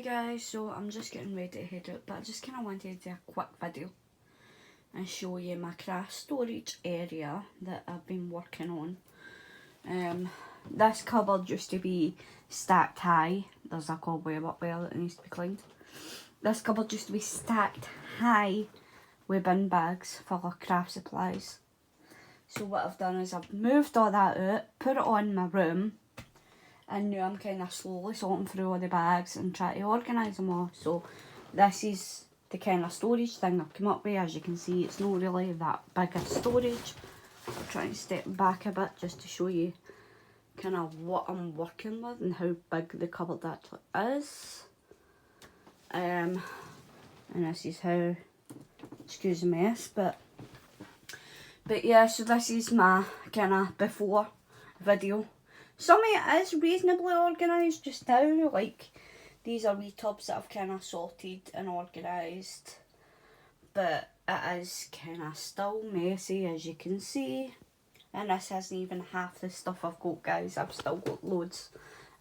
Hi guys, so I'm just getting ready to head out, but I just kind of wanted to do a quick video and show you my craft storage area that I've been working on. This cupboard used to be stacked high. There's a cobweb up there that needs to be cleaned. This cupboard used to be stacked high with bin bags full of craft supplies. So what I've done is I've moved all that out, put it on my room, and now I'm kind of slowly sorting through all the bags and trying to organise them all. So this is the kind of storage thing I've come up with. As you can see, it's not really that big a storage. I'll try and step back a bit just to show you kind of what I'm working with and how big the cupboard actually is. And this is how, excuse the mess, but yeah, so this is my kind of before video. Some of it is reasonably organised just now, like these are wee tubs that I've kind of sorted and organised, but it is kind of still messy, as you can see, and this isn't even half the stuff I've got, guys. I've still got loads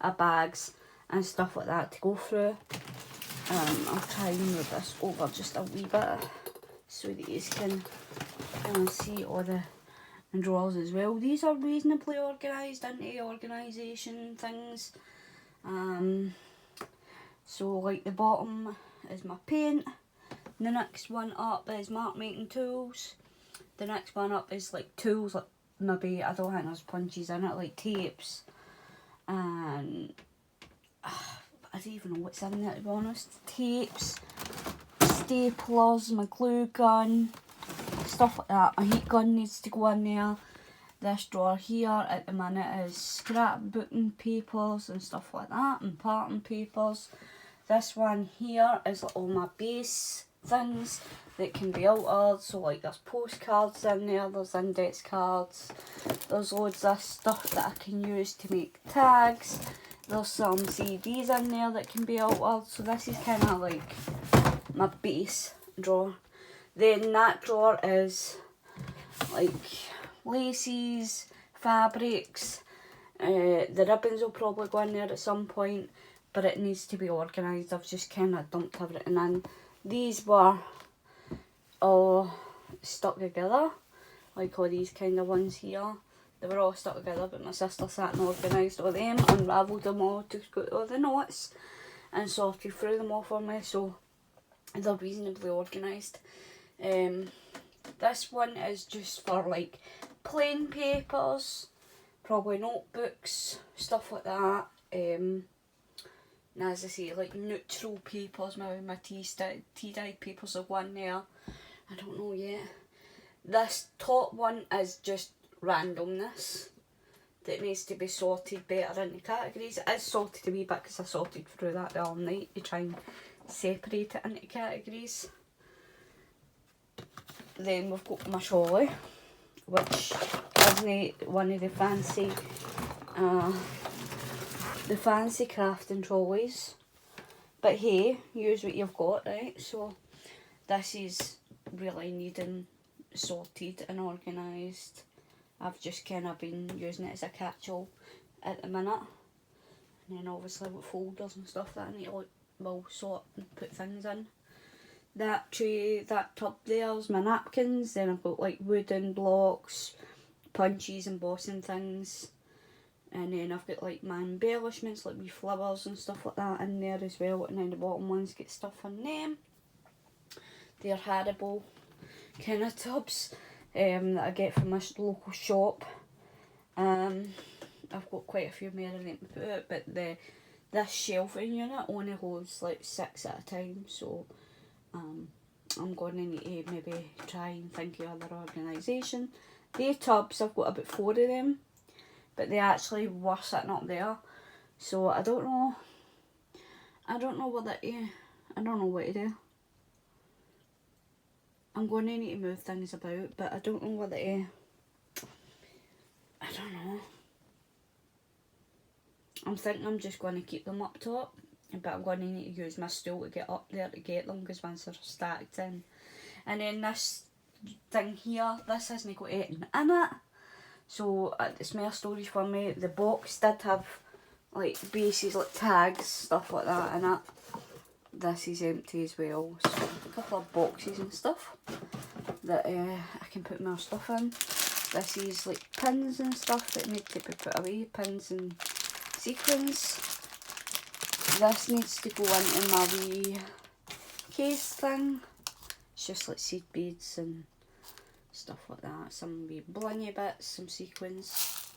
of bags and stuff like that to go through. I'll try and move this over just a wee bit so that you can kind of see all the drawers as well. These are reasonably organised into organisation things. So like the bottom is my paint, the next one up is mark making tools, the next one up is like tools, like maybe, I don't think there's punches in it, like tapes, and I don't even know what's in there, to be honest. Tapes, staplers, my glue gun, stuff like that. My heat gun needs to go in there. This drawer here at the minute is scrapbooking papers and stuff like that, and parting papers. This one here is all my base things that can be altered. So like there's postcards in there, there's index cards, there's loads of stuff that I can use to make tags. There's some CDs in there that can be altered. So this is kind of like my base drawer. Then that drawer is like laces, fabrics, the ribbons will probably go in there at some point, but it needs to be organised. I've just kind of dumped everything in. These were all stuck together, like all these kind of ones here. They were all stuck together, but my sister sat and organised all them, unravelled them all, took out all the knots and sorted through them all for me, so they're reasonably organised. This one is just for like plain papers, probably notebooks, stuff like that. And as I say, like neutral papers, maybe my tea-dyed papers will go in there. I don't know yet. This top one is just randomness that needs to be sorted better into categories. It is sorted a wee bit because I sorted through that the other night to try and separate it into categories. Then we've got my trolley, which isn't one of the fancy crafting trolleys, but hey, use what you've got, right? So this is really needing sorted and organised. I've just kind of been using it as a catch-all at the minute, and then obviously with folders and stuff that I need to like, well, sort and put things in. That tray, that tub there's my napkins. Then I've got like wooden blocks, punches, embossing things, and then I've got like my embellishments, like wee flowers and stuff like that in there as well. And then the bottom ones get stuff in them. They're Haribo kind of tubs that I get from this local shop. I've got quite a few more of them to put out, but this shelving unit only holds like 6 at a time, so I'm going to need to maybe try and think of other organisation. The tubs, I've got about 4 of them, but they actually were sitting up there, so I don't know what to do. I'm going to need to move things about, but I don't know what to, I don't know. I'm thinking I'm just going to keep them up top, but I'm going to need to use my stool to get up there to get them, because once they're stacked in. And then this thing here, this hasn't got anything in it, so it's more storage for me. The box did have like bases, like tags, stuff like that in it, this is empty as well. So a couple of boxes and stuff that I can put more stuff in. This is like pins and stuff that need to be put away, pins and sequins. This needs to go into my wee case thing. It's just like seed beads and stuff like that. Some wee blingy bits, some sequins.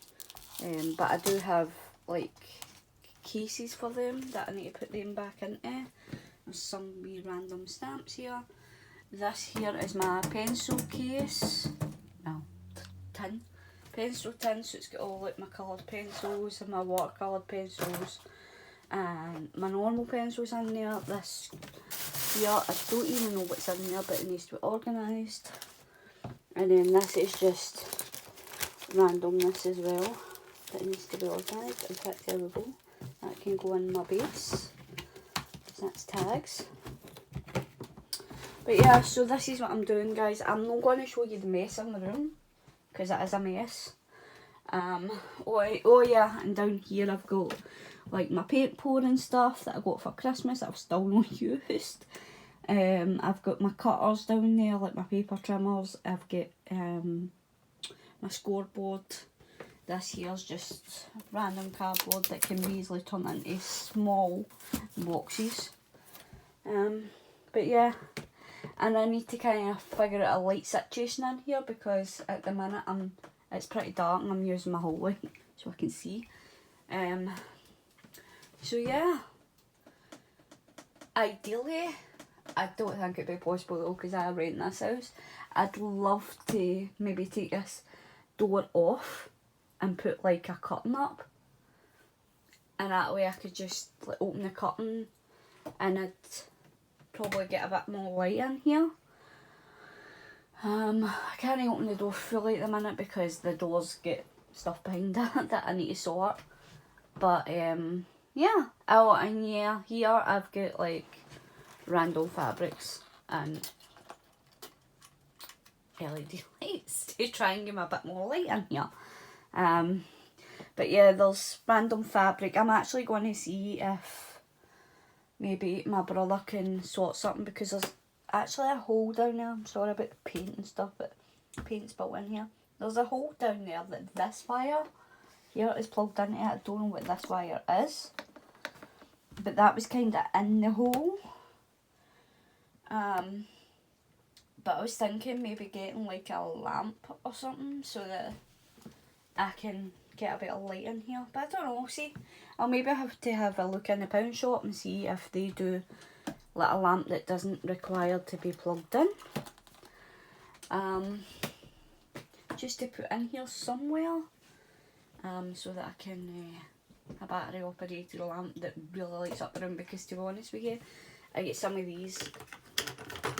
But I do have like cases for them that I need to put them back into. There's some wee random stamps here. This here is my pencil case. No, tin. Pencil tin, so it's got all like my coloured pencils and my watercolour pencils and my normal pencils in there. This here, I don't even know what's in there, but it needs to be organised. And then this is just randomness as well that needs to be organised. In fact, there we go. That can go in my base. So that's tags. But yeah, so this is what I'm doing, guys. I'm not going to show you the mess in the room because it is a mess. Oh yeah, and down here I've got like my paint pouring stuff that I got for Christmas that I've still not used. I've got my cutters down there, like my paper trimmers. I've got my scoreboard. This here's just random cardboard that can be easily turned into small boxes. But yeah, and I need to kind of figure out a light situation in here because at the minute it's pretty dark and I'm using my whole light so I can see. So yeah, ideally, I don't think it'd be possible though because I rent this house. I'd love to maybe take this door off and put like a curtain up, and that way I could just like open the curtain and I'd probably get a bit more light in here. I can't open the door fully at the minute because the doors get stuff behind it that I need to sort. But yeah. Oh, and yeah, here I've got like random fabrics and LED lights to try and give me a bit more light in here. But yeah, there's random fabric. I'm actually going to see if maybe my brother can sort something because there's actually a hole down there. I'm sorry about the paint and stuff, but paint's built in here. There's a hole down there that this wire here is plugged into it. I don't know what this wire is, but that was kind of in the hole. But I was thinking maybe getting like a lamp or something so that I can get a bit of light in here. But I don't know, see. I'll maybe have to have a look in the pound shop and see if they do like a lamp that doesn't require to be plugged in. Just to put in here somewhere. So that I can a battery operated lamp that really lights up the room, because to be honest with you, I get some of these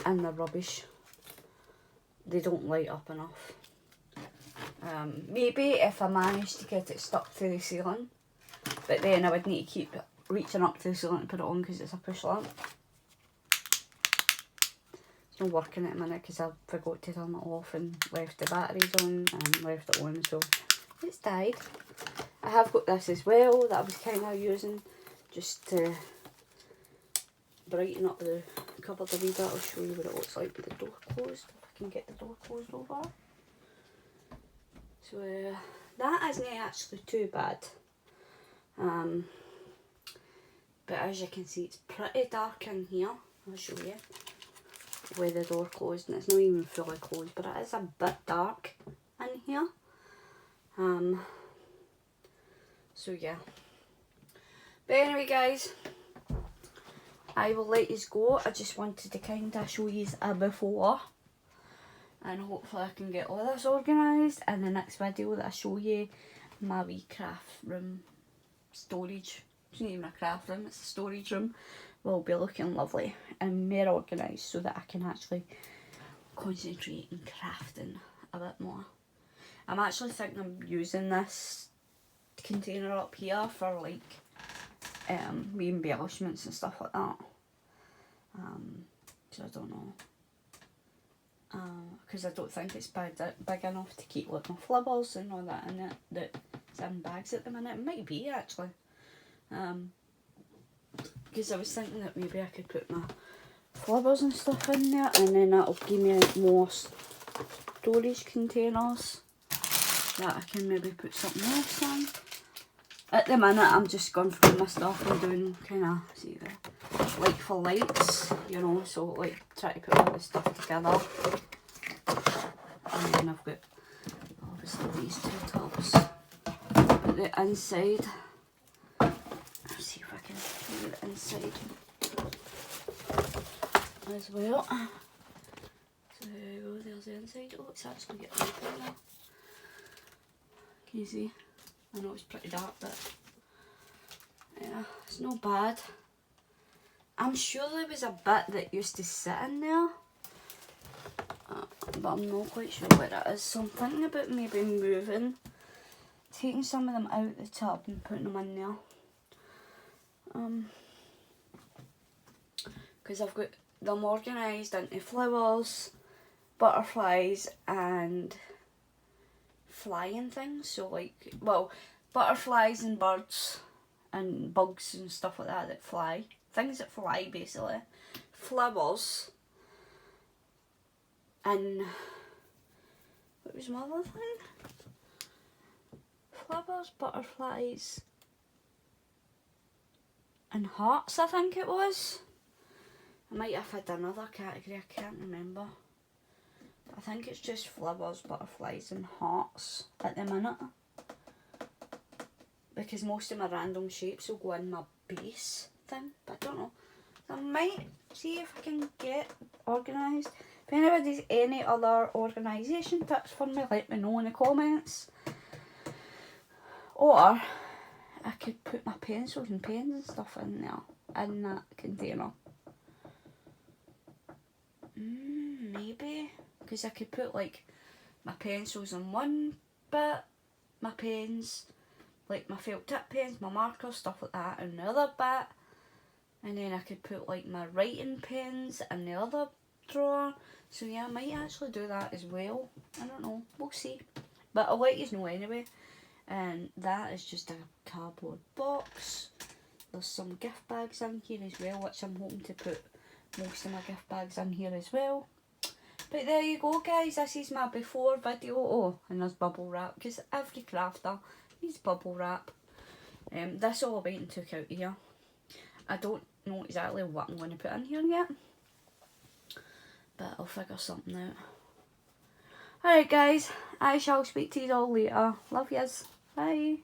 and they're rubbish. They don't light up enough. Maybe if I managed to get it stuck to the ceiling, but then I would need to keep reaching up to the ceiling to put it on because it's a push lamp. It's not working at the minute because I forgot to turn it off and left the batteries on and left it on, so it's died. I have got this as well that I was kind of using just to brighten up the cupboard a wee bit. I'll show you what it looks like with the door closed, if I can get the door closed over. So that isn't actually too bad. But as you can see, it's pretty dark in here. I'll show you with the door closed, and it's not even fully closed, but it is a bit dark in here. So yeah. But anyway, guys, I will let you go. I just wanted to kind of show you a before, and hopefully I can get all this organised in the next video that I show you my wee craft room storage. It's not even a craft room, it's a storage room. Will be looking lovely and more organised so that I can actually concentrate on crafting a bit more. I'm actually thinking of using this container up here for like wee embellishments and stuff like that. So I don't know. Because I don't think it's big enough to keep like my flippers and all that in it that's in bags at the minute. It might be actually. because I was thinking that maybe I could put my flowers and stuff in there, and then that'll give me more storage containers that I can maybe put something else in. At the minute I'm just going through my stuff and doing kind of, see there, like for lights, you know, so like try to put all the stuff together. And then I've got obviously these two tubs. But the inside, let's see if I can show you the inside as well. So there you go, there's the inside. Oh, it's actually getting open now. Can you see? I know it's pretty dark, but yeah, it's not bad. I'm sure there was a bit that used to sit in there, but I'm not quite sure where it is. So I'm thinking about maybe moving, taking some of them out of the tub and putting them in there. Because I've got them organised into flowers, butterflies and flying things. So like, well, butterflies and birds and bugs and stuff like that fly. Things that fly basically. Flowers. And what was my other thing? Flowers, butterflies and hearts, I think it was. I might have had another category, I can't remember. I think it's just flowers, butterflies and hearts at the minute. Because most of my random shapes will go in my base thing. But I don't know. So I might see if I can get organised. If anybody's any other organisation tips for me, let me know in the comments. Or I could put my pencils and pens and stuff in there, in that container. Maybe. Because I could put like my pencils in one bit, my pens, like my felt tip pens, my markers, stuff like that in the other bit. And then I could put like my writing pens in the other drawer. So yeah, I might actually do that as well. I don't know, we'll see. But I'll let you know anyway. And that is just a cardboard box. There's some gift bags in here as well, which I'm hoping to put most of my gift bags in here as well. But there you go guys, this is my before video. Oh, and there's bubble wrap, because every crafter needs bubble wrap. This all I went and took out of here. I don't know exactly what I'm going to put in here yet, but I'll figure something out. Alright guys, I shall speak to you all later. Love yous. Bye.